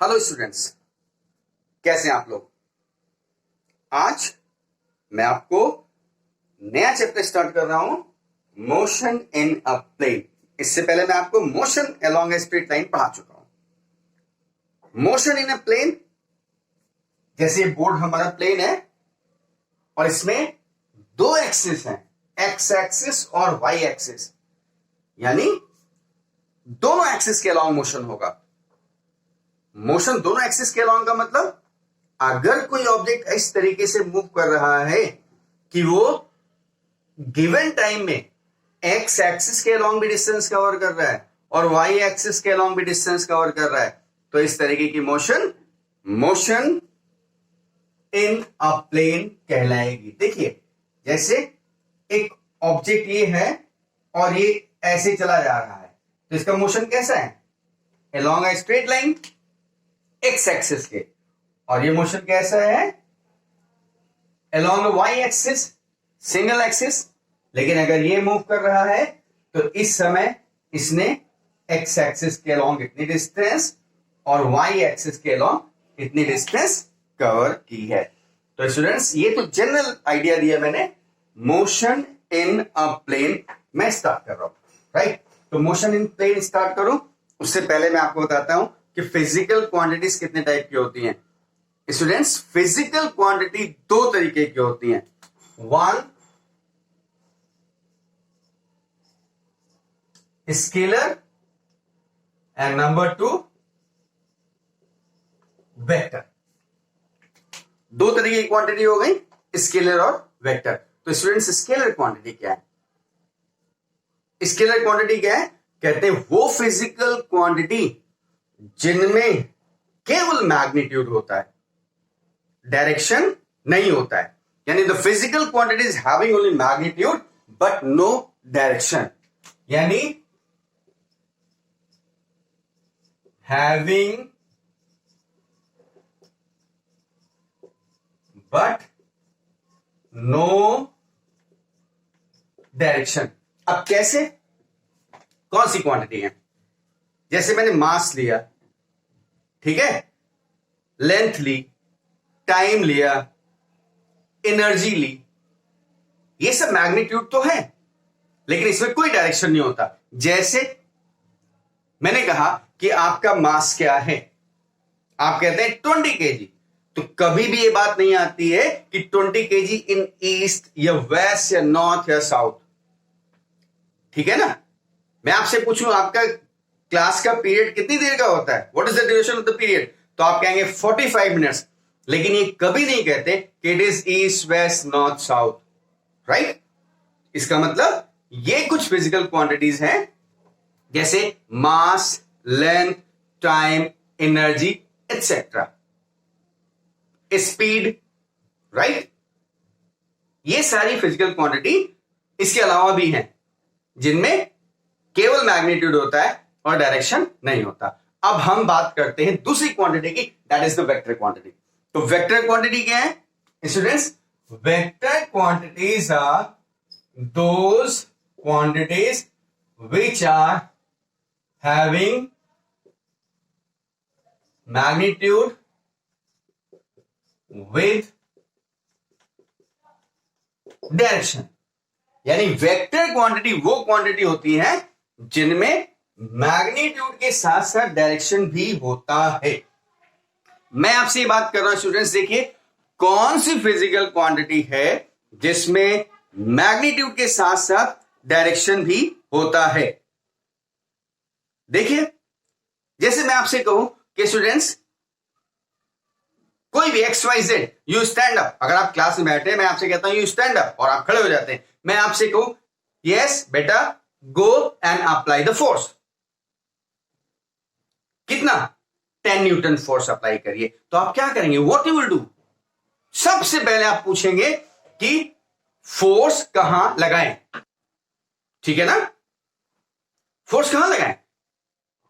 Hello students, कैसे हैं आप लोग। आज मैं आपको नया चैप्टर स्टार्ट कर रहा हूं, मोशन इन अ प्लेन। इससे पहले मैं आपको motion along a straight line पढ़ा चुका हूं। मोशन इन अ प्लेन, जैसे ये बोर्ड हमारा प्लेन है और इसमें दो एक्सिस हैं, एक्स एक्सिस और वाई एक्सिस, यानी दोनों एक्सिस के अलोंग मोशन होगा। मोशन दोनों एक्सिस के अलोंग का मतलब, अगर कोई ऑब्जेक्ट इस तरीके से मूव कर रहा है कि वो गिवन टाइम में एक्स एक्सिस के अलोंग भी डिस्टेंस कवर कर रहा है और वाई एक्सिस के अलोंग भी डिस्टेंस कवर कर रहा है, तो इस तरीके की मोशन इन अ प्लेन कहलाएगी। देखिए, जैसे एक ऑब्जेक्ट ये है और ये ऐसे चला जा रहा है, तो इसका मोशन कैसा है, along a straight line X axis के, और ये मोशन कैसा है, along Y axis single axis. लेकिन अगर ये मूव कर रहा है तो इस समय इसने एक्स एक्सिस के अलोंग इतनी डिस्टेंस और वाई एक्सिस के अलोंग इतनी डिस्टेंस कवर की है। तो स्टूडेंट्स, ये तो जनरल आइडिया दिया मैंने, मोशन इन अ प्लेन मैं स्टार्ट कर रहा हूं, राइट। तो मोशन इन प्लेन स्टार्ट करूं उससे पहले मैं आपको बताता हूं कि फिजिकल क्वांटिटीज कितने टाइप की होती हैं। स्टूडेंट्स, फिजिकल क्वांटिटी दो तरीके की होती हैं, one scalar and number two vector. दो तरीके की क्वांटिटी हो गई, स्केलर और वेक्टर। तो स्टूडेंट्स, स्केलर क्वांटिटी क्या है? स्केलर क्वांटिटी क्या है? कहते हैं वो फिजिकल क्वांटिटी जिनमें केवल मैग्नीट्यूड होता है, डायरेक्शन नहीं होता है। यानी the physical quantities having only magnitude but no direction, यानी हैविंग बट नो डायरेक्शन। अब कैसे, कौन सी क्वांटिटी है? जैसे मैंने मास लिया, ठीक है, लेंथ ली, टाइम लिया, एनर्जी ली, ये सब मैग्नीट्यूड तो है, लेकिन इसमें कोई डायरेक्शन नहीं होता। जैसे मैंने कहा कि आपका मास क्या है, आप कहते हैं 20 kg, तो कभी भी ये बात नहीं आती है कि 20 kg इन ईस्ट या वेस्ट या नॉर्थ या साउथ, ठीक है ना। मैं आपसे पूछूं आपका क्लास का पीरियड कितनी देर का होता है, what is the duration of the period, तो आप कहेंगे 45 मिनट्स, लेकिन ये कभी नहीं कहते कि it is east west north south, right. इसका मतलब ये कुछ फिजिकल क्वांटिटीज हैं, जैसे mass, length, time, energy etcetera, speed, right. ये सारी फिजिकल क्वांटिटी इसके अलावा भी हैं जिनमें केवल मैग्नीट्यूड होता है और डायरेक्शन नहीं होता। अब हम बात करते हैं दूसरी क्वांटिटी की, that is the vector quantity. तो वेक्टर क्वांटिटी क्या है students? Vector quantities are those quantities which are having magnitude with direction। यानी वेक्टर क्वांटिटी वो क्वांटिटी होती है जिनमें मैग्नीट्यूड के साथ साथ डायरेक्शन भी होता है। मैं आपसे ये बात कर रहा हूं स्टूडेंट्स, देखिए कौन सी फिजिकल क्वांटिटी है जिसमें मैग्नीट्यूड के साथ साथ डायरेक्शन भी होता है। देखिए, जैसे मैं आपसे कहूं कि स्टूडेंट्स, कोई भी X Y Z, you stand up. अगर आप क्लास में बैठे, मैं आपसे कहता हूं यू स्टैंड अप, और आप खड़े हो जाते हैं। मैं आपसे कहूं यस बेटा, go and apply the force. कितना? 10 न्यूटन फोर्स अप्लाई करिए। तो आप क्या करेंगे, व्हाट यू विल डू? सबसे पहले आप पूछेंगे कि फोर्स कहां लगाएं, ठीक है ना, फोर्स कहां लगाएं।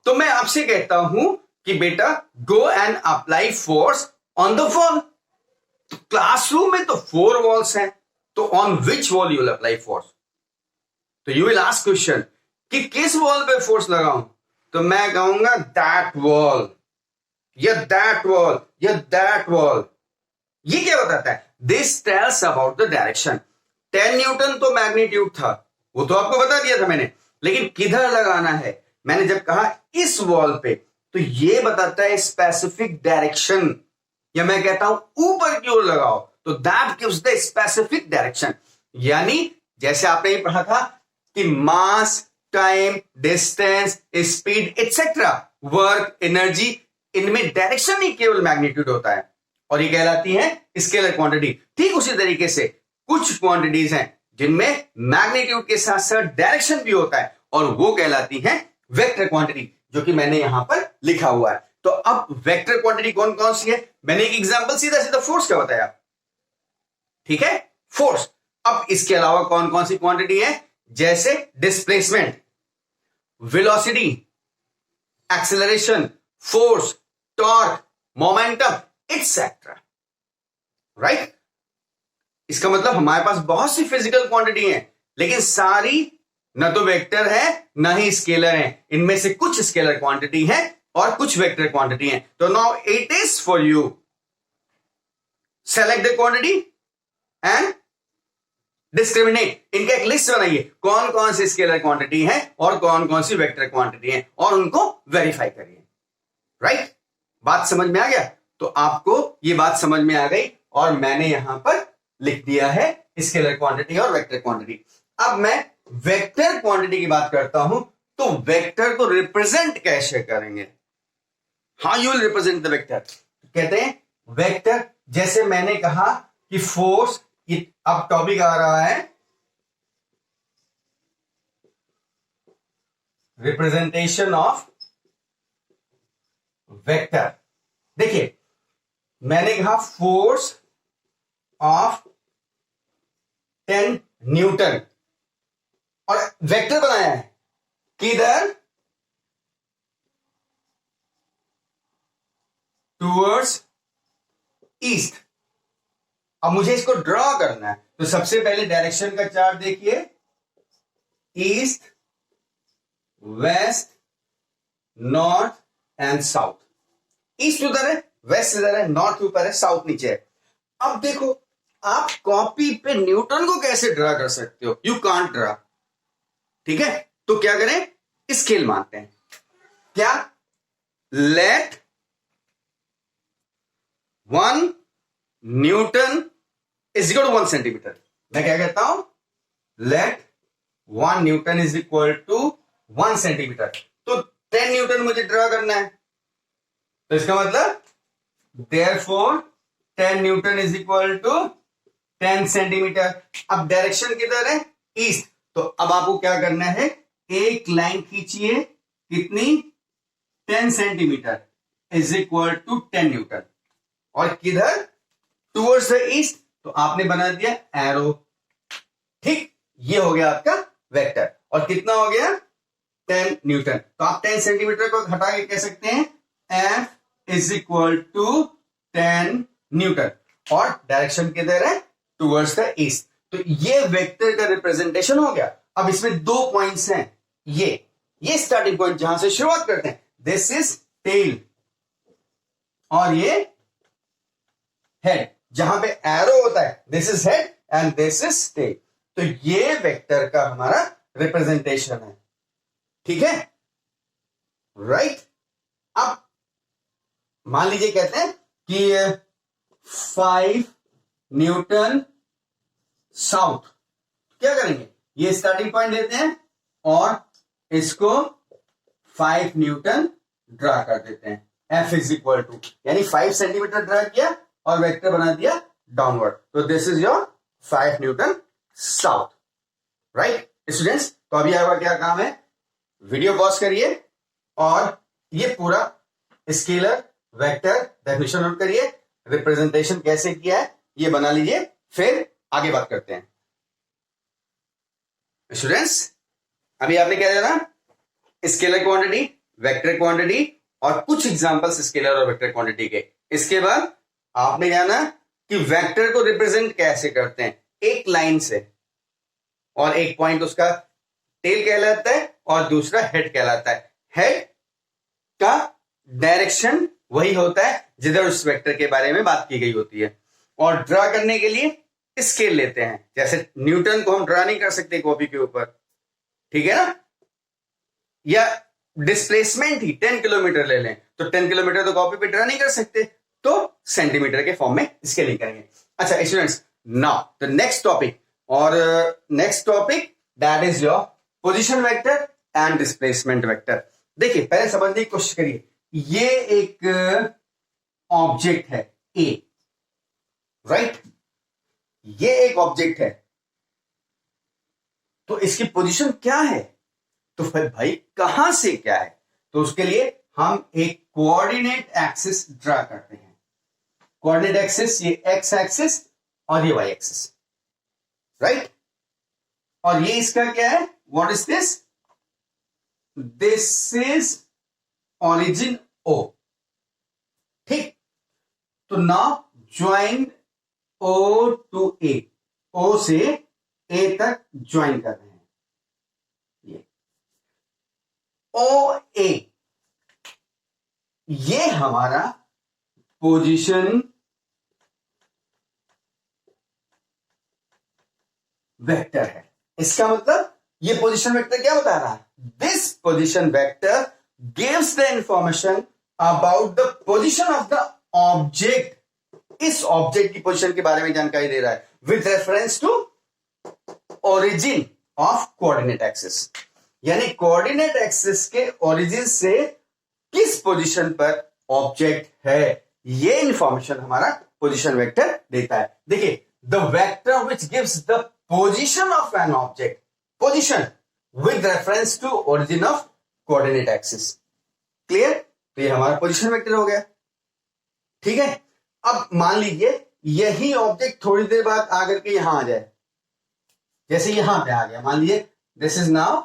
तो मैं आपसे कहता हूं कि बेटा go and apply force on the wall. तो क्लासरूम में तो 4 वॉल्स हैं, तो on which wall you will apply force? तो यू विल आस्क क्वेश्चन कि किस वॉल पे फोर्स लगाऊं, तो मैं कहूंगा दैट वॉल, या दैट वॉल या दैट वॉल। ये क्या बताता है? This tells about the direction. 10 Newton तो मैग्नीट्यूड था, वो तो आपको बता दिया था मैंने, लेकिन किधर लगाना है? मैंने जब कहा इस वॉल पे, तो ये बताता है स्पेसिफिक डायरेक्शन। या मैं कहता हूं ऊपर की ओर लगाओ, तो that gives the specific direction. यानी जैसे आपने ये पढ़ा था कि mass, time, distance, speed etcetera, work, energy, इनमें डायरेक्शन ही केवल मैग्नीट्यूड होता है और ये कहलाती है स्केलर क्वांटिटी। ठीक उसी तरीके से कुछ क्वांटिटीज हैं जिनमें मैग्नीट्यूड के साथ साथ डायरेक्शन भी होता है और वो कहलाती है वेक्टर क्वांटिटी, जो कि मैंने यहां पर लिखा हुआ है। तो अब वेक्टर क्वांटिटी कौन कौन सी है? मैंने एक एग्जांपल सीधा सीधा फोर्स का बताया, ठीक है, फोर्स। अब इसके अलावा कौन कौन सी क्वांटिटी है? जैसे displacement, velocity, acceleration, force, torque, momentum etcetera, right. इसका मतलब हमारे पास बहुत सी फिजिकल क्वांटिटी है, लेकिन सारी न तो वेक्टर है ना ही स्केलर है। इनमें से कुछ स्केलर क्वांटिटी है और कुछ वेक्टर क्वांटिटी है। तो now it is for you select the quantity and discriminate. इनका एक लिस्ट बनाइए, कौन कौन सी स्केलर क्वांटिटी है और कौन कौन सी वेक्टर क्वांटिटी है, और उनको वेरीफाई करिए, राइट। बात समझ में आ गया? तो आपको ये बात समझ में आ गई और मैंने यहां पर लिख दिया है स्केलर क्वांटिटी और वेक्टर क्वांटिटी। अब मैं वेक्टर क्वांटिटी की बात करता हूं, तो वेक्टर को रिप्रेजेंट कैसे करेंगे? How you will represent the vector? कहते हैं वेक्टर, जैसे मैंने कहा कि फोर्स, अब टॉपिक आ रहा है रिप्रेजेंटेशन ऑफ वेक्टर। देखिए मैंने कहा फोर्स ऑफ 10 न्यूटन और वेक्टर बनाया है किधर? Towards east. अब मुझे इसको ड्रॉ करना है, तो सबसे पहले डायरेक्शन का चार्ट देखिए, east, west, north and south. East उधर है, वेस्ट इधर है, नॉर्थ ऊपर है, साउथ नीचे है। अब देखो आप कॉपी पे न्यूटन को कैसे ड्रा कर सकते हो? यू कांट ड्रा, ठीक है। तो क्या करें? स्केल मानते हैं। क्या? Let 1 newton is equal to 1 centimetre. मैं क्या कहता हूं? Let 1 newton is equal to 1 centimetre. तो 10 न्यूटन मुझे ड्रा करना है, तो इसका मतलब therefore 10 newton is equal to 10 centimetre. अब डायरेक्शन किधर है? ईस्ट। तो अब आपको क्या करना है? एक लाइन खींचिए, कितनी? 10 centimetre is equal to 10 newton. और किधर? Towards the east. तो आपने बना दिया एरो, ठीक। ये हो गया आपका वेक्टर। और कितना हो गया? 10 न्यूटन। तो आप 10 सेंटीमीटर को हटा के कह सकते हैं F is equal to 10 newton. और डायरेक्शन किधर है? Towards the east. तो ये वेक्टर का रिप्रेजेंटेशन हो गया। अब इसमें 2 पॉइंट्स हैं, ये स्टार्टिंग पॉइंट जहां से शुरुआत करते हैं, दिस इज टेल और ये हेड। जहां पे एरो होता है, this is head and this is tail. तो ये वेक्टर का हमारा रिप्रेजेंटेशन है, ठीक है, राइट। अब मान लीजिए कहते हैं कि 5 न्यूटन साउथ। क्या करेंगे? ये स्टार्टिंग पॉइंट लेते हैं और इसको 5 न्यूटन ड्रा कर देते हैं। एफ इज इक्वल टू, यानी 5 सेंटीमीटर ड्रा किया और वेक्टर बना दिया डाउनवर्ड। तो this is your 5 Newton south, right students. तो अभी आपका क्या काम है? वीडियो पॉज करिए और ये पूरा स्केलर वेक्टर डेफिनेशन नोट करिए, रिप्रेजेंटेशन कैसे किया है ये बना लीजिए, फिर आगे बात करते हैं। स्टूडेंट्स अभी आपने क्या जाना? स्केलर क्वांटिटी, वेक्टर क्वांटिटी और कुछ एग्जांपल्स स्केलर और वेक्टर क्वांटिटी के। इसके बाद आपने जाना कि वेक्टर को रिप्रेजेंट कैसे करते हैं, एक लाइन से, और एक पॉइंट उसका टेल कहलाता है और दूसरा हेड कहलाता है। हेड का डायरेक्शन वही होता है जिधर उस वेक्टर के बारे में बात की गई होती है। और ड्रा करने के लिए स्केल लेते हैं, जैसे न्यूटन को हम ड्रा नहीं कर सकते कॉपी के ऊपर, ठीक है ना, या डिस्प्लेसमेंट ही 10 किलोमीटर ले लें तो 10 किलोमीटर तो कॉपी पे ड्रा नहीं कर सकते, तो सेंटीमीटर के फॉर्म में स्केलिंग करेंगे। अच्छा students, now the next topic, और next topic that is your position vector and displacement vector. देखिए पहले समझने की कोशिश करिए, ये एक ऑब्जेक्ट है ए, राइट, ये एक ऑब्जेक्ट है, तो इसकी पोजीशन क्या है, तो फिर भाई कहां से क्या है, तो उसके लिए हम एक कोऑर्डिनेट एक्सिस ड्रा करते हैं। कोऑर्डिनेट एक्सिस, ये एक्स एक्सिस और ये वाई एक्सिस, राइट, और ये इसका क्या है, what is this, this is origin O, ठीक, तो now join O to A, O से ए तक ज्वाइन कर रहे हैं, ये ओ ए, ये हमारा पोजीशन वेक्टर है। इसका मतलब ये पोजीशन वेक्टर क्या बता रहा है, this position vector gives the information about the position of the object, इस ऑब्जेक्ट की पोजीशन के बारे में जानकारी दे रहा है with reference to origin of coordinate axis, यानी कोऑर्डिनेट एक्सिस के ओरिजिन से किस पोजीशन पर ऑब्जेक्ट है, ये इंफॉर्मेशन हमारा पोजीशन वेक्टर देता है। देखिए, the vector which gives the position of an object, position with reference to origin of coordinate axis, clear, तो ये हमारा पोजीशन वेक्टर हो गया, ठीक है। अब मान लीजिए यही ऑब्जेक्ट थोड़ी देर बाद आकर के यहां आ जाए, जैसे यहां पे आ गया, मान लीजिए this is now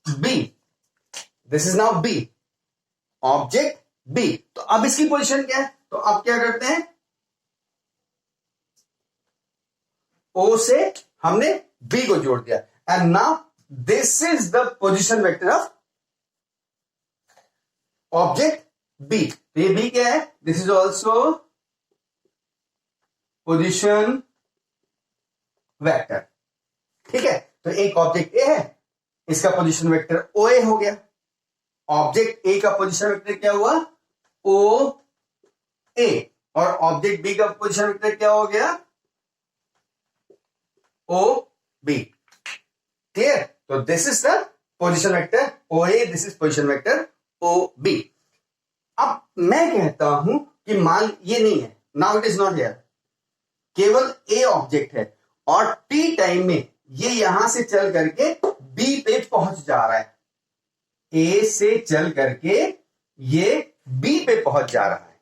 B, this is now B, object B, तो अब इसकी पोजीशन क्या है, तो अब क्या करते हैं, ओ से हमने बी को जोड़ दिया, and now this is the position vector of object B, तो ये बी क्या है, this is also position vector, ठीक है। तो एक ऑब्जेक्ट ए है, इसका पोजीशन वेक्टर ओ ए हो गया, ऑब्जेक्ट ए का पोजीशन वेक्टर क्या हुआ, ओ ए, और ऑब्जेक्ट बी का पोजीशन वेक्टर क्या हो गया, ओ बी, क्लियर, तो this is the position vector O A, this is position vector O B. अब मैं कहता हूं कि मान ये नहीं है, now it is not here, केवल ए ऑब्जेक्ट है और टी टाइम में ये यहां से चल करके बी पे पहुंच जा रहा है, ए से चल करके ये बी पे पहुंच जा रहा है।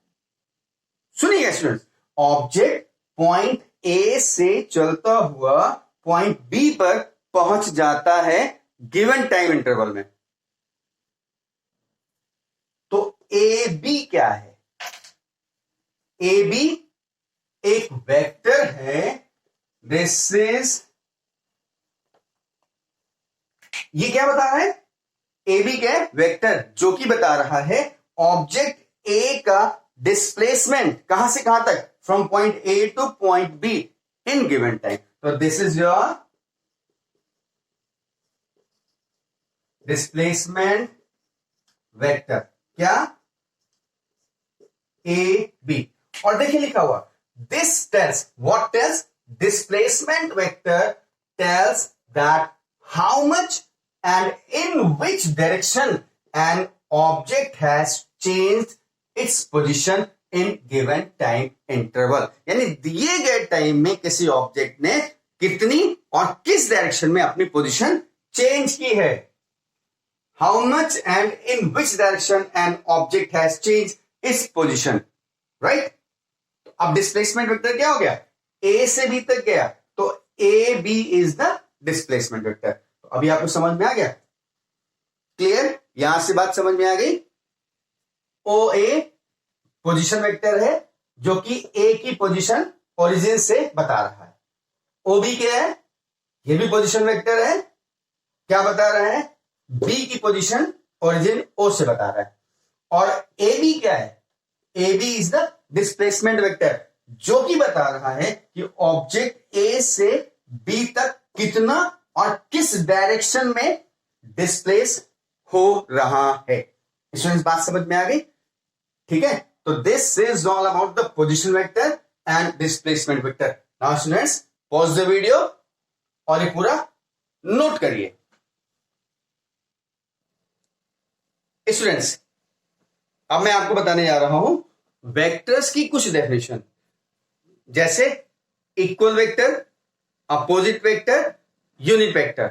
सुनिए स्टूडेंट्स, ऑब्जेक्ट पॉइंट ए से चलता हुआ पॉइंट बी पर पहुंच जाता है गिवन टाइम इंटरवल में, तो ए बी क्या है, ए बी एक वेक्टर है, दिस इज, ये क्या बता रहा है, ए बी क्या है, वेक्टर, जो कि बता रहा है ऑब्जेक्ट ए का डिस्प्लेसमेंट कहां से कहां तक, from point A to point B in given time, तो this is your displacement vector, क्या, ए बी, और देखिए लिखा हुआ, this tells, what tells, displacement vector tells that how much and in which direction an object has changed its position in given time interval, यानी दिए गए time में किसी ऑब्जेक्ट ने कितनी और किस डायरेक्शन में अपनी पोजीशन चेंज की है, how much and in which direction an object has changed its position, right। अब डिस्प्लेसमेंट वेक्टर क्या हो गया, ए से बी तक गया, तो A B is the displacement vector. तो अभी आपको समझ में आ गया, क्लियर, यहां से बात समझ में आ गई। ओ ए पोजीशन वेक्टर है जो कि ए की पोजीशन ओरिजिन से बता रहा है, ओ बी क्या है, ये भी पोजीशन वेक्टर है, क्या बता रहा है, बी की पोजीशन ओरिजिन ओ से बता रहा है, और ए बी क्या है? A B is the displacement vector, जो कि बता रहा है कि ऑब्जेक्ट ए से बी तक कितना और किस डायरेक्शन में डिस्प्लेस हो रहा है। स्टूडेंट्स बात समझ में आ गई? ठीक है, तो this is all about the position vector and displacement vector. Now students pause the video और ये पूरा नोट करिए। स्टूडेंट्स अब मैं आपको बताने जा रहा हूं वेक्टर्स की कुछ डेफिनेशन, जैसे equal vector, opposite vector, unit vector.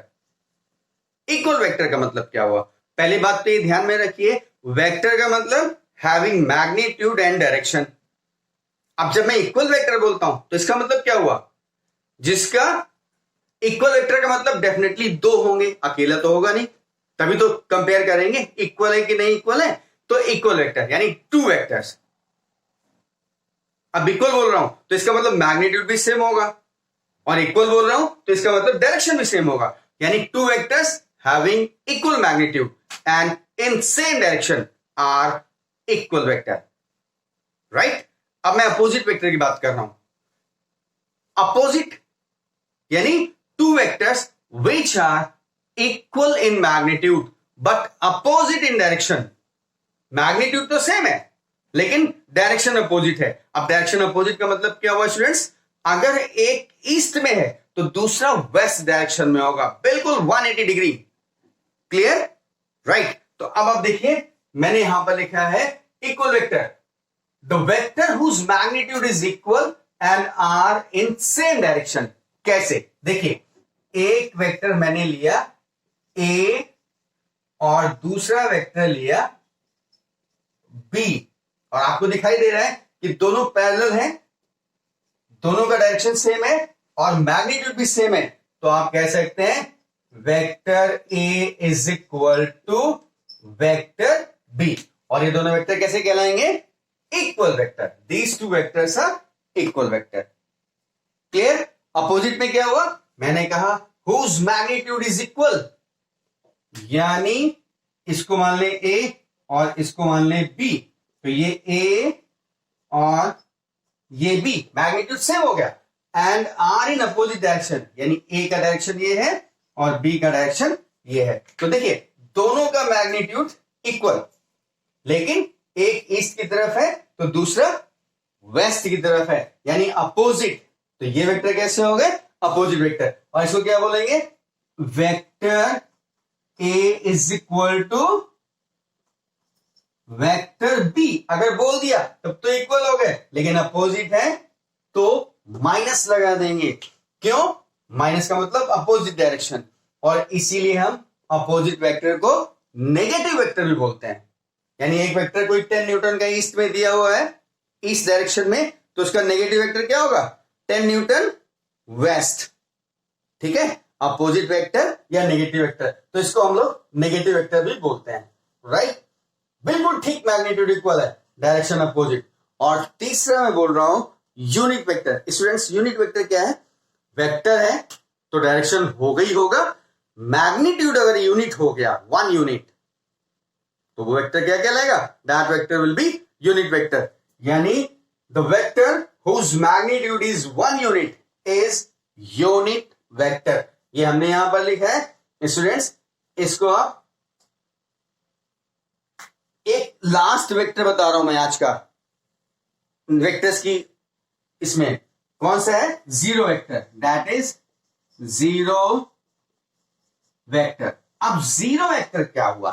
Equal vector का मतलब क्या हुआ? पहली बात तो ये ध्यान में रखिए, वेक्टर का मतलब हैविंग मैग्नीट्यूड एंड डायरेक्शन। अब जब मैं इक्वल वेक्टर बोलता हूं तो इसका मतलब क्या हुआ? जिसका इक्वल वेक्टर का मतलब डेफिनेटली दो होंगे, अकेला तो होगा नहीं, तभी तो कंपेयर करेंगे इक्वल है कि नहीं इक्वल है। तो इक्वल वेक्टर यानी टू वेक्टर्स। अब इक्वल बोल रहा हूं तो इसका मतलब मैग्नीट्यूड भी सेम होगा, और इक्वल बोल रहा हूं तो इसका मतलब डायरेक्शन भी सेम होगा, यानी two vectors having equal magnitude and in same direction are equal vector, right? अब मैं अपोजिट वेक्टर की बात कर रहा हूं। अपोजिट यानी two vectors which are equal in magnitude but opposite in direction. Magnitude तो सेम है लेकिन डायरेक्शन अपोजिट है। अब डायरेक्शन अपोजिट का मतलब क्या हुआ स्टूडेंट्स? अगर एक ईस्ट में है तो दूसरा वेस्ट डायरेक्शन में होगा, बिल्कुल 180 डिग्री। क्लियर? राइट। तो अब आप देखिए मैंने यहां पर लिखा है equal vector, the vector whose magnitude is equal and are in same direction. कैसे? देखिए एक वेक्टर मैंने लिया ए और दूसरा वेक्टर लिया बी, और आपको दिखाई दे रहा है कि दोनों पैरेलल हैं, दोनों का डायरेक्शन सेम है और मैग्नीट्यूड भी सेम है। तो आप कह सकते हैं vector A is equal to vector B, और ये दोनों वेक्टर कैसे कहलाएंगे? Equal vector. These two vectors are equal vector. Clear? Opposite में क्या हुआ? मैंने कहा हुज मैग्नीट्यूड इज इक्वल, यानी इसको मान ले ए और इसको मान ले बी, तो ये ए और ये बी मैग्नीट्यूड सेम हो गया and are in opposite direction, यानी ए का डायरेक्शन ये है और बी का डायरेक्शन ये है। तो देखिए दोनों का मैग्नीट्यूड इक्वल, लेकिन एक ईस्ट की तरफ है तो दूसरा वेस्ट की तरफ है, यानी अपोजिट। तो ये वेक्टर कैसे हो गए? Opposite vector. और इसको क्या बोलेंगे? Vector A is equal to vector B. अगर बोल दिया तब तो इक्वल हो गए, लेकिन अपोजिट है तो माइनस लगा देंगे। क्यों? माइनस का मतलब अपोजिट डायरेक्शन, और इसीलिए हम अपोजिट वेक्टर को नेगेटिव वेक्टर भी बोलते हैं। यानी एक वेक्टर कोई 10 न्यूटन का ईस्ट में दिया हुआ है, ईस्ट डायरेक्शन में, तो उसका नेगेटिव वेक्टर क्या होगा? 10 न्यूटन वेस्ट। ठीक है, अपोजिट वेक्टर या नेगेटिव वेक्टर, तो इसको हम लोग नेगेटिव वेक्टर भी बोलते हैं, राइट? बिल्कुल ठीक, मैग्नीट्यूड इक्वल है, डायरेक्शन अपोजिट। और तीसरा मैं बोल रहा हूं unit vector. Students that vector क्या है? वेक्टर है तो डायरेक्शन होगा ही होगा, मैग्नीट्यूड अगर यूनिट हो गया 1 यूनिट तो वो वेक्टर क्या कहलाएगा? That vector will be unit vector. यानी the vector whose magnitude is 1 unit is unit vector. ये हमने यहां पर लिखा है स्टूडेंट्स। इसको आप एक लास्ट वेक्टर बता रहा हूं मैं आज का वेक्टर्स की, इसमें कौन सा है? Zero vector, that is zero vector. अब जीरो वेक्टर क्या हुआ?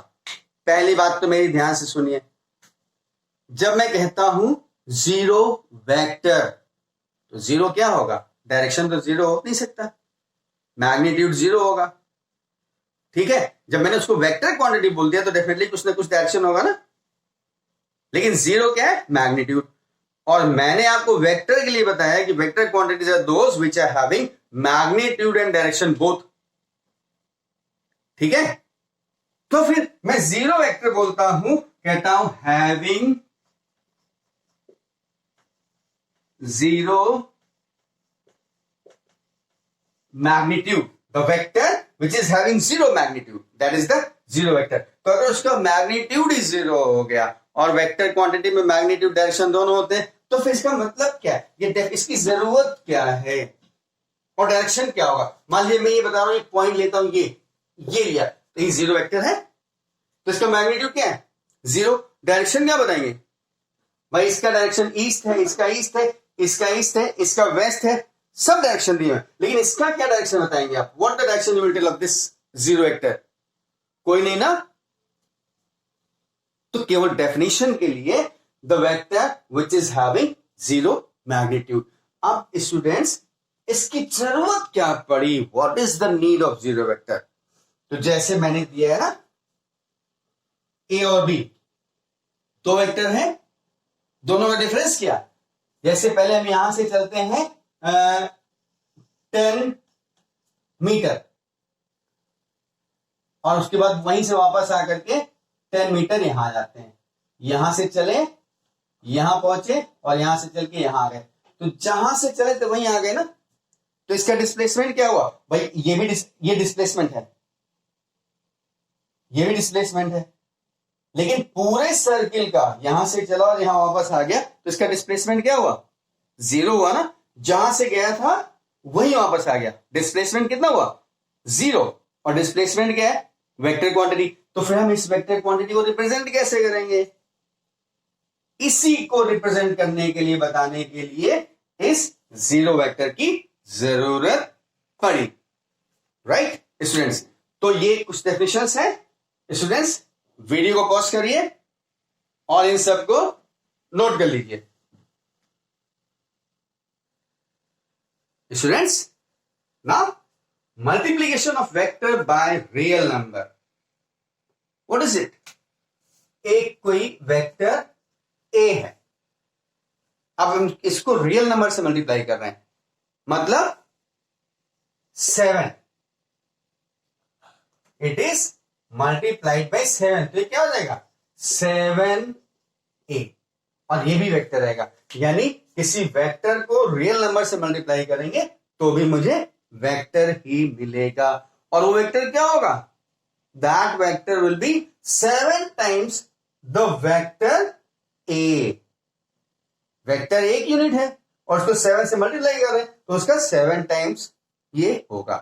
पहली बात तो मेरी ध्यान से सुनिए, जब मैं कहता हूं जीरो वेक्टर तो जीरो क्या होगा? डायरेक्शन तो जीरो हो नहीं सकता, मैग्नीट्यूड जीरो होगा। ठीक है, जब मैंने उसको वेक्टर क्वांटिटी बोल दिया तो डेफिनेटली कुछ ना कुछ डायरेक्शन होगा ना, लेकिन जीरो क्या है? मैग्नीट्यूड। और मैंने आपको वेक्टर के लिए बताया कि vector quantities are those which are having magnitude and direction both. ठीक है, तो फिर मैं जीरो वेक्टर बोलता हूं, कहता हूं having zero magnitude, the vector which is having zero magnitude, that is the zero vector. तो अगर उसका मैग्नीट्यूड ही जीरो हो गया और वेक्टर क्वांटिटी में मैग्नीट्यूड डायरेक्शन दोनों होते हैं, तो फिर इसका मतलब क्या है, ये इसकी जरूरत क्या है और डायरेक्शन क्या होगा। मान लीजिए मैं ये बता रहा हूं, एक पॉइंट लेता हूं, ये लिया, तो ये जीरो वेक्टर है, तो इसका मैग्नीट्यूड क्या है, जीरो। डायरेक्शन क्या बताएंगे भाई, इसका डायरेक्शन ईस्ट है, इसका ईस्ट है, इसका ईस्ट है, इसका वेस्ट है, सब डायरेक्शन दिए हैं, लेकिन इसका क्या डायरेक्शन बताएंगे आप, what the direction you will tell of this zero vector, कोई नहीं ना। तो केवल डेफिनेशन के लिए the vector which is having zero magnitude. अब स्टूडेंट्स इसकी जरूरत क्या पड़ी, what is the need of zero vector. तो जैसे मैंने दिया है ना, ए और बी दो वेक्टर हैं, दोनों का डिफरेंस क्या, जैसे पहले हम यहां से चलते हैं 10 मीटर और उसके बाद वहीं से वापस आकर के 10 मीटर यहां आ जाते हैं, यहां से चले यहां पहुंचे और यहां से चल के यहां आ गए, तो जहां से चले तो वहीं आ गए ना। तो इसका डिस्प्लेसमेंट क्या हुआ भाई, ये डिस्प्लेसमेंट है, ये भी डिस्प्लेसमेंट है, लेकिन पूरे सर्किल का यहां से चला और यहां वापस आ गया, तो इसका डिस्प्लेसमेंट क्या हुआ, जीरो हुआ ना। जहां से गया था वहीं वापस आ गया, डिस्प्लेसमेंट कितना हुआ, जीरो। और डिस्प्लेसमेंट क्या है, वेक्टर क्वांटिटी। तो फिर हम इस वेक्टर क्वांटिटी को रिप्रेजेंट कैसे करेंगे, इसी को रिप्रेजेंट करने के लिए, बताने के लिए इस जीरो वेक्टर की जरूरत पड़ी, राइट स्टूडेंट्स। तो ये कुछ डेफिनेशंस है स्टूडेंट्स, वीडियो को पॉज करिए और इन सब को नोट कर लीजिए students. Now multiplication of vector by real number, what is it. एक कोई वेक्टर ए है, अब हम इसको रियल नंबर से मल्टीप्लाई कर रहे हैं, मतलब 7, इट इज मल्टीप्लाइड बाय 7, तो ये क्या हो जाएगा 7a, और ये भी वेक्टर रहेगा, यानी किसी वेक्टर को रियल नंबर से मल्टीप्लाई करेंगे तो भी मुझे वेक्टर ही मिलेगा, और वो वेक्टर क्या होगा, that vector will B 7 times the vector A. Vector एक यूनिट है और उसको 7 से मल्टीप्लाई कर रहे हैं, तो उसका 7 टाइम्स ये होगा।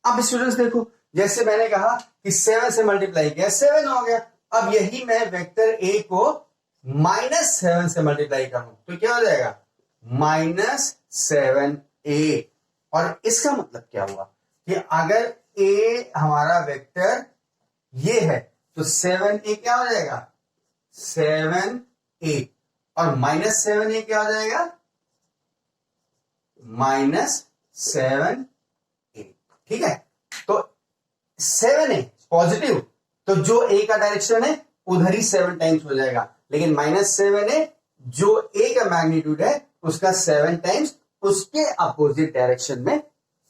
अब स्टूडेंट्स देखो, जैसे मैंने कहा कि 7 से मल्टीप्लाई किया 7 हो गया, अब यही मैं वेक्टर ए को -7 से मल्टीप्लाई करूं तो क्या हो जाएगा, -7a। और इसका मतलब क्या हुआ कि अगर a हमारा वेक्टर ये है तो 7a क्या हो जाएगा, 7a, और -7a क्या हो जाएगा, -7a। ठीक है, तो 7a पॉजिटिव, तो जो a का डायरेक्शन है उधर ही 7 टाइम्स हो जाएगा, लेकिन -7a जो a का मैग्नीट्यूड है उसका 7 टाइम्स उसके अपोजिट डायरेक्शन में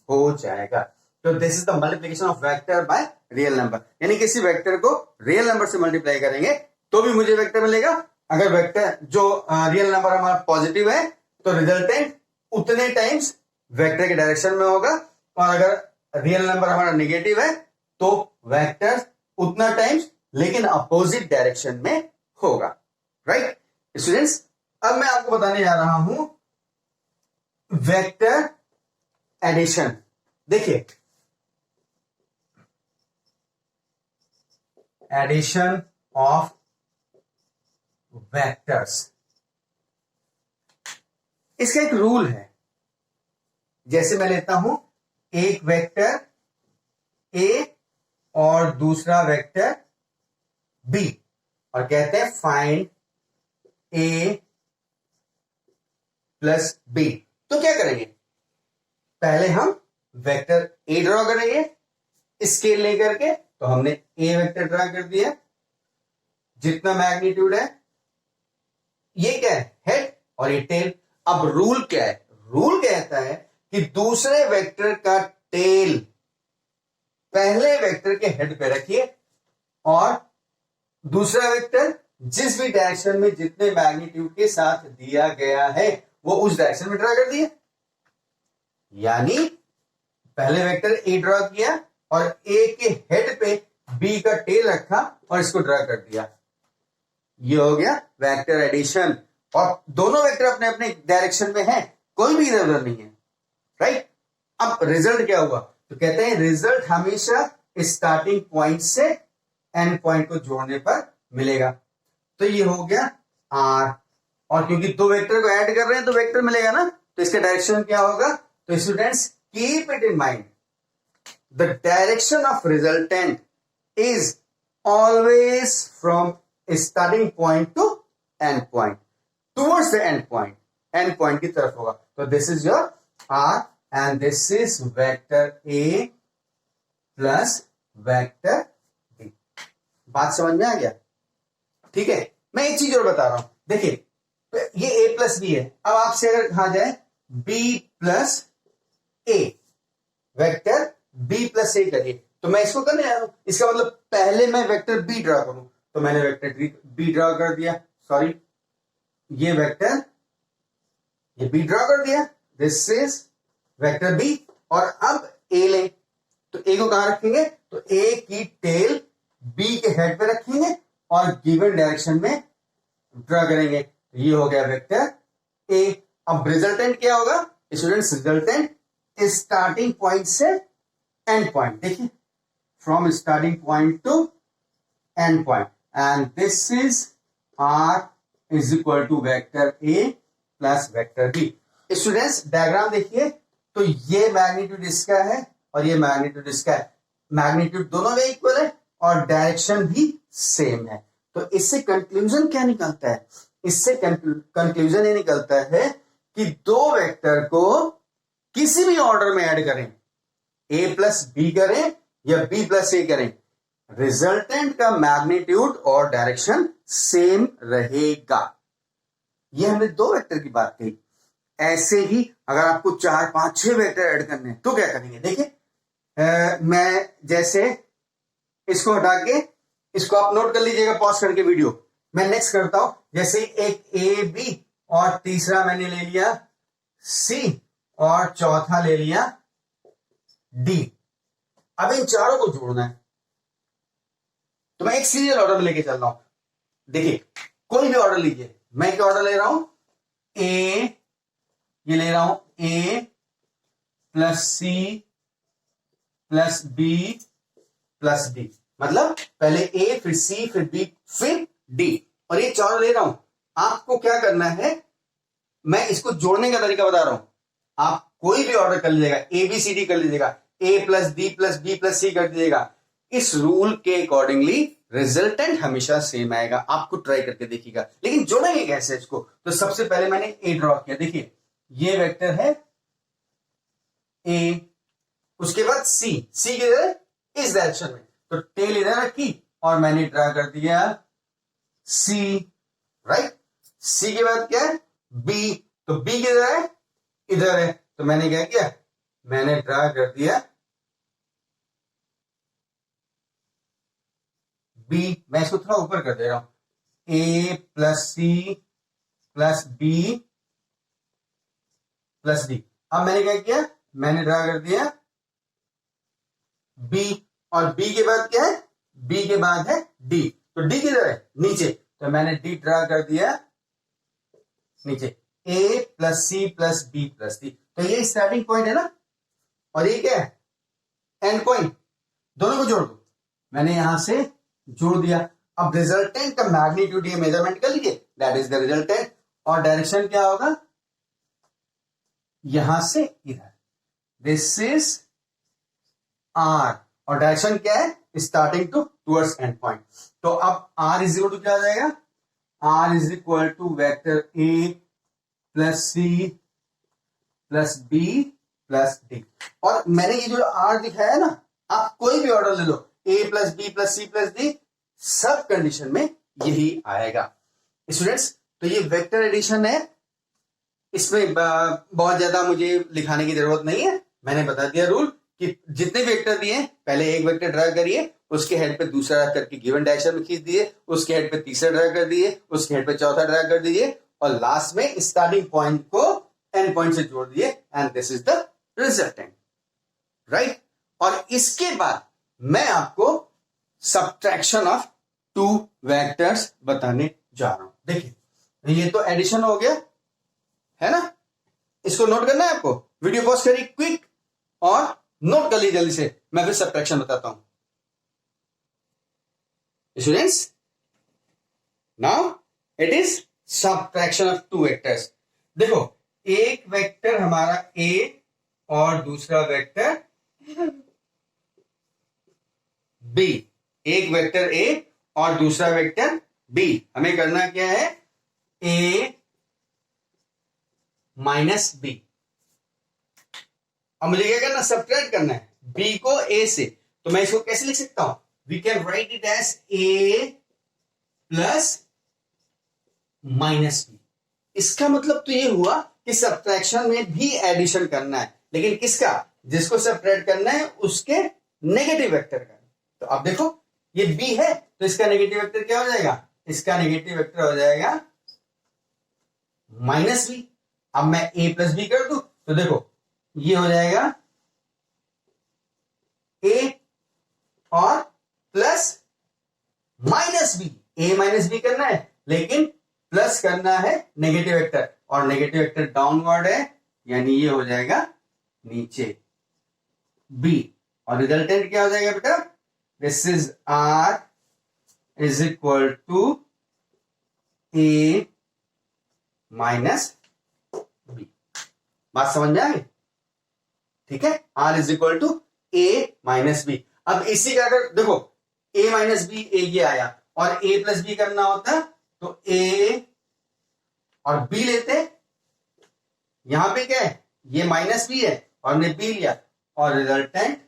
हो जाएगा। तो this is the multiplication of vector by real number, यानी किसी वेक्टर को रियल नंबर से मल्टीप्लाई करेंगे तो भी मुझे वेक्टर मिलेगा। अगर वेक्टर जो रियल नंबर हमारा पॉजिटिव है तो रिजल्टेंट उतने टाइम्स वेक्टर के डायरेक्शन में होगा, और अगर रियल नंबर हमारा नेगेटिव है तो वेक्टर उतना टाइम्स लेकिन अपोजिट डायरेक्शन में होगा, राइट स्टूडेंट्स। अब मैं आपको बताने जा रहा हूं वेक्टर एडिशन। देखिए, एडिशन ऑफ वेक्टर्स, इसका एक रूल है। जैसे मैं लेता हूं एक वेक्टर ए और दूसरा वेक्टर बी और कहते हैं फाइंड ए प्लस बी, तो क्या करेंगे, पहले हम वेक्टर ए ड्रॉ करेंगे स्केल लेकर के, तो हमने ए वेक्टर ड्रॉ कर दिया, जितना मैग्नीट्यूड है ये क्या है, हेड और ये टेल। अब रूल क्या है, रूल कहता है कि दूसरे वेक्टर का टेल पहले वेक्टर के हेड पे रखिए और दूसरा वेक्टर जिस भी डायरेक्शन में जितने मैग्नीट्यूड के साथ दिया गया है वो उस डायरेक्शन में ड्रॉ कर दिया। यानी पहले वेक्टर ए ड्रॉ किया और ए के हेड पे बी का टेल रखा और इसको ड्रा कर दिया, ये हो गया वेक्टर एडिशन। और दोनों वेक्टर अपने अपने डायरेक्शन में है, कोई भी इधर उधर नहीं है, राइट। अब रिजल्ट क्या हुआ, तो कहते हैं रिजल्ट हमेशा स्टार्टिंग पॉइंट से एंड पॉइंट को जोड़ने पर मिलेगा। तो ये हो गया आर, और क्योंकि दो वेक्टर को ऐड कर रहे हैं तो वेक्टर मिलेगा ना, तो इसका डायरेक्शन क्या होगा। तो students keep it in mind, the direction of resultant is always from starting point to end point, towards the end point की तरफ होगा। तो this is your R and this is vector A plus vector B. बात समझ में आ गया, ठीक है। मैं एक चीज और बता रहा हूं, देखिए ये a प्लस बी है। अब आपसे अगर कहा जाए b प्लस ए, वेक्टर b प्लस ए करिए, तो मैं इसको करने आया हूं, इसका मतलब पहले मैं वेक्टर b ड्रा करूं, तो मैंने वेक्टर b ड्रा कर दिया, सॉरी ये वेक्टर ये b ड्रा कर दिया, दिस इज वेक्टर b। और अब a लें, तो a को कहां रखेंगे, तो a की टेल b के हेड पे रखेंगे और गिवन डायरेक्शन में ड्रा करेंगे, तो ये हो गया वेक्टर ए। अब रिजल्टेंट क्या होगा स्टूडेंट्स, रिजल्टेंट स्टार्टिंग पॉइंट से एंड पॉइंट, देखिए from starting point to end point, and this is R is equal to vector A plus vector B. Students diagram देखिए, तो ये मैग्नीट्यूड इसका है और ये मैग्नीट्यूड इसका है, मैग्नीट्यूड दोनों में इक्वल है और डायरेक्शन भी सेम है। तो इससे कंक्लूजन क्या निकलता है, इससे कंक्लूजन ये निकलता है कि दो वेक्टर को किसी भी ऑर्डर में ऐड करें, a प्लस बी करें या b प्लस ए करें, रिजल्टेंट का मैग्नीट्यूड और डायरेक्शन सेम रहेगा। ये हमने दो वेक्टर की बात कही। ऐसे ही अगर आपको 4, 5, 6 वेक्टर ऐड करने हैं तो क्या करेंगे, देखिए मैं जैसे इसको हटा के, इसको आप नोट कर लीजिएगा पॉज करके वीडियो, मैं नेक्स्ट करता हूं। जैसे एक ए बी और तीसरा मैंने ले लिया सी और चौथा ले लिया डी। अब इन चारों को जोड़ना है, तो मैं एक सीरियल ऑर्डर में लेके चल रहा हूं। देखिए कोई भी ऑर्डर लीजिए, मैं क्या ऑर्डर ले रहा हूं, ए, ये ले रहा हूं A plus C plus B plus D, मतलब पहले ए फिर सी फिर बी फिर डी, और ये चारों ले रहा हूं। आपको क्या करना है, मैं इसको जोड़ने का तरीका बता रहा हूं। आप कोई भी ऑर्डर कर लीजिएगा, ए बी सी डी कर लीजिएगा, A plus D plus B plus C कर दीजिएगा, इस रूल के अकॉर्डिंगली रिजल्टेंट हमेशा सेम आएगा। आपको ट्राई करके देखिएगा, लेकिन जोड़ेंगे कैसे इसको, तो सबसे पहले मैंने ए ड्रॉ किया, देखिए ये वेक्टर है ए, उसके बाद सी, सी किधर है इस डायरेक्शन में, तो टेल इधर रखी और मैंने ड्रा कर दिया सी, राइट। सी के बाद क्या है बी, तो बी किधर है इधर है, तो मैंने क्या किया, मैंने ड्रा कर दिया बी। मैं इसको थोड़ा ऊपर कर दे रहा हूं, A plus C plus B plus D. अब मैंने क्या किया, मैंने ड्रा कर दिया बी, और बी के बाद क्या है, बी के बाद है डी, तो डी किधर है नीचे, तो मैंने डी ड्रा कर दिया नीचे, A plus C plus B plus D. तो ये स्टार्टिंग पॉइंट है ना, और ये क्या है एंड पॉइंट, दोनों को जोड़ दो, मैंने यहां से जोड़ दिया। अब रिजल्टेंट का मैग्नीट्यूड ये मेजरमेंट कर लीजिए, दैट इज द रिजल्टेंट, और डायरेक्शन क्या होगा यहां से इधर, दिस इज आर, और डायरेक्शन क्या है starting to towards end point. तो अब आर इज इक्वल टू क्या आ जाएगा, R is equal to vector A plus C plus B plus D. और मैंने ये जो आर दिखाया है ना, आप कोई भी ऑर्डर ले लो, A plus B plus C plus D, सब कंडीशन में यही आएगा स्टूडेंट्स। तो ये वेक्टर एडिशन है, इसमें बहुत ज्यादा मुझे लिखाने की जरूरत नहीं है, मैंने बता दिया रूल कि जितने वेक्टर दिए पहले एक वेक्टर ड्रा करिए, उसके हेड पे दूसरा ड्रा करके गिवन डायरेक्शन में खींच दिए, उसके हेड पे तीसरा ड्रा कर दिए, उसके हेड पे चौथा ड्रा कर दीजिए, और लास्ट में स्टार्टिंग पॉइंट को एंड पॉइंट से जोड़ दिए, and this is the resultant, right. और इसके बाद मैं आपको सब्ट्रैक्शन ऑफ टू वेक्टर्स बताने जा रहा हूं। देखिए ये तो एडिशन हो गया है ना, इसको नोट करना है आपको। वीडियो पॉज करिए क्विक और नोट कर लीजिए जल्दी से, मैं फिर सब्ट्रैक्शन बताता हूं। Students, now it is subtraction of two vectors. देखो एक वेक्टर हमारा ए और दूसरा वेक्टर बी, एक वेक्टर ए और दूसरा वेक्टर बी। हमें करना क्या है, ए माइनस बी। अब मुझे क्या करना, सब्ट्रैक्ट करना है बी को ए से। तो मैं इसको कैसे लिख सकता हूं, we can write it as A plus minus B. इसका मतलब तो ये हुआ कि सब्ट्रैक्शन में भी एडिशन करना है, लेकिन किसका, जिसको सब्ट्रैक्ट करना है उसके नेगेटिव वेक्टर का। तो अब देखो ये बी है तो इसका नेगेटिव वेक्टर क्या हो जाएगा, इसका नेगेटिव वेक्टर हो जाएगा माइनस बी। अब मैं ए प्लस बी कर दूं तो देखो ये हो जाएगा ए और प्लस माइनस बी। ए माइनस बी करना है लेकिन प्लस करना है नेगेटिव वेक्टर, और नेगेटिव वेक्टर डाउनवर्ड है यानी ये हो जाएगा नीचे बी। और रिजल्टेंट क्या हो जाएगा बेटा, this is R is equal to A minus B. बात समझ में आ गई, ठीक है। R is equal to A minus B. अब इसी का अगर देखो ए माइनस बी ए ये आया और ए प्लस बी करना होता तो ए और बी लेते, यहां पे क्या है, ये माइनस बी है और हमने बी लिया और रिजल्टेंट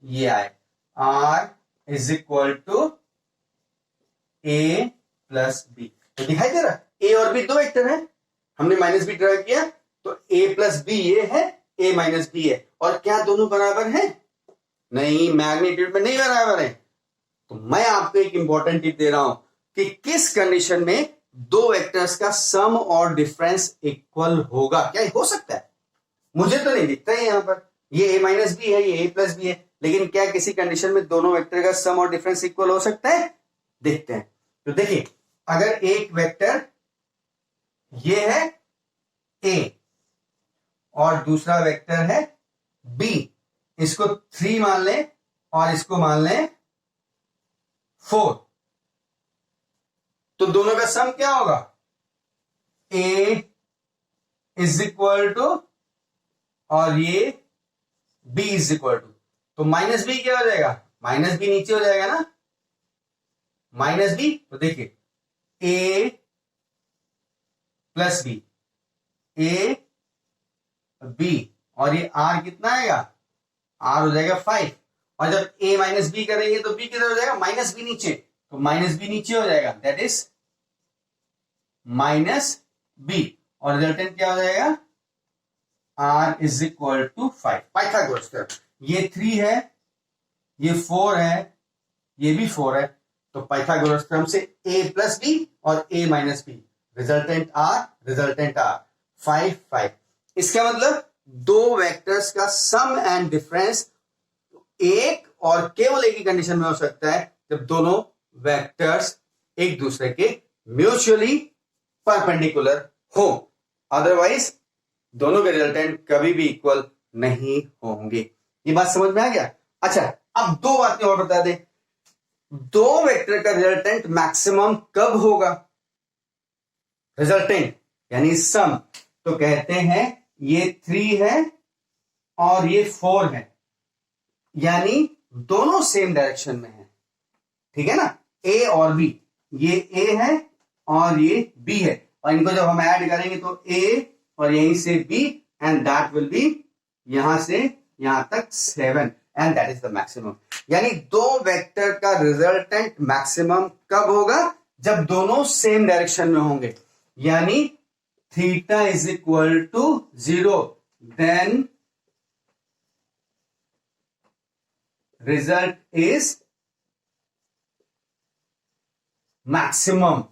ये आए, R is equal to A plus B. तो दिखाई दे रहा, ए और बी दो वेक्टर है, हमने माइनस बी ड्रा किया तो ए प्लस बी ये है, ए माइनस बी है। और क्या दोनों बराबर हैं, नहीं, मैग्नीट्यूड में नहीं बराबर है। तो मैं आपको एक इंपॉर्टेंट टिप दे रहा हूं कि किस कंडीशन में दो वेक्टर्स का सम और डिफरेंस इक्वल होगा। क्या हो सकता है, मुझे तो नहीं दिखता है यहां पर, ये ए माइनस बी है, ये ए प्लस बी है, लेकिन क्या किसी कंडीशन में दोनों वेक्टर का सम और डिफरेंस इक्वल हो सकता है, देखते हैं। तो देखिए अगर एक वेक्टर ये है ए और दूसरा वेक्टर है बी, इसको 3 मान लें और इसको मान लें 4, तो दोनों का सम क्या होगा, ए इज इक्वल टू और ये बी इज इक्वल टू, तो माइनस बी क्या हो जाएगा, माइनस बी नीचे हो जाएगा ना, माइनस बी। तो देखिए A plus B, A B, और ये आर कितना आएगा, आर हो जाएगा 5। और जब ए माइनस बी करेंगे तो बी किधर हो जाएगा, माइनस बी नीचे, तो माइनस बी नीचे हो जाएगा, दैट इज माइनस बी। और रिजल्टेंट क्या हो जाएगा, R is equal to 5। Pythagoras theorem, ये 3 है, ये 4 है, ये भी 4 है, तो पाइथागोरस थ्योरम से ए प्लस बी और ए माइनस बी, रिजल्टेंट आर 5 5। इसका मतलब दो वेक्टर्स का सम एंड डिफरेंस एक और केवल एक ही कंडीशन में हो सकता है, जब दोनों वेक्टर्स एक दूसरे के म्यूचुअली परपेंडिकुलर हो, अदरवाइज दोनों के रिजल्टेंट कभी भी इक्वल नहीं होंगे। ये बात समझ में आ गया। अच्छा अब दो बातें और बता दें, दो वेक्टर का रिजल्टेंट मैक्सिमम कब होगा, रिजल्टेंट यानी सम, तो कहते हैं ये 3 है और ये 4 है, यानी दोनों सेम डायरेक्शन में है, ठीक है ना, ए और बी, ये ए है और ये बी है, और इनको जब हम ऐड करेंगे तो ए और यहीं से B, and that will be यहां से यहां तक 7, and that is the maximum. यानी दो वेक्टर का रिजल्टेंट मैक्सिमम कब होगा, जब दोनों सेम डायरेक्शन में होंगे, यानी theta is equal to 0, then result is maximum.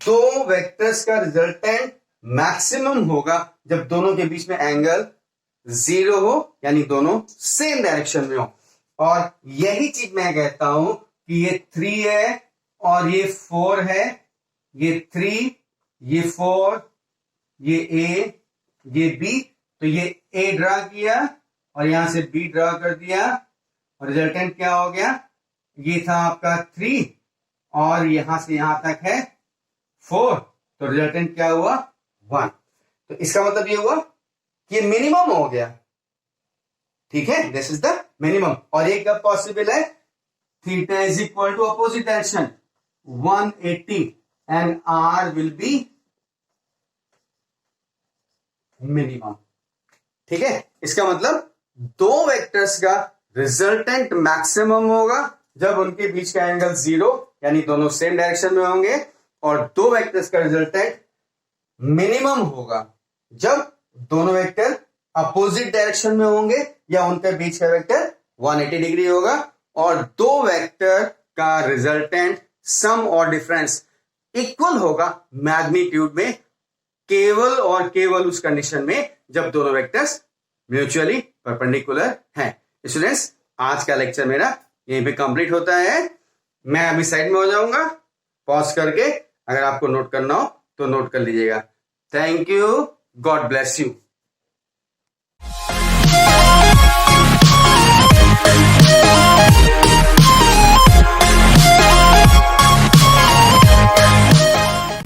दो वेक्टर्स का रिजल्टेंट मैक्सिमम होगा जब दोनों के बीच में एंगल 0 हो, यानी दोनों सेम डायरेक्शन में हो। और यही चीज मैं कहता हूं कि ये 3 है और ये 4 है, ये 3, ये 4, ये A, ये B, तो ये A ड्रा किया और यहां से B ड्रा कर दिया और रिजल्टेंट क्या हो गया, ये था आपका 3 और यहां से यहां तक है 4, तो रिजल्टेंट क्या हुआ 1। तो इसका मतलब ये हुआ कि मिनिमम हो गया, ठीक है, दिस इज द मिनिमम। और ये कब पॉसिबल है, theta is equal to opposite direction 180 and R will be minimum, ठीक है। इसका मतलब दो वेक्टर्स का रिजल्टेंट मैक्सिमम होगा जब उनके बीच का एंगल 0 यानी दोनों सेम डायरेक्शन में होंगे, और दो वेक्टर्स का रिजल्टेंट मिनिमम होगा जब दोनों वेक्टर अपोजिट डायरेक्शन में होंगे या उनके बीच का वेक्टर 180 डिग्री होगा, और दो वेक्टर का रिजल्टेंट सम और डिफरेंस इक्वल होगा मैग्नीट्यूड में, केवल और केवल उस कंडीशन में जब दोनों वेक्टर्स म्यूचुअली परपेंडिकुलर हैं। स्टूडेंट्स, आज का लेक्चर मेरा यहीं पे कंप्लीट होता है। मैं अभी साइड में हो जाऊंगा, पॉज करके अगर आपको नोट करना हो तो नोट कर लीजिएगा। Thank you, God bless you.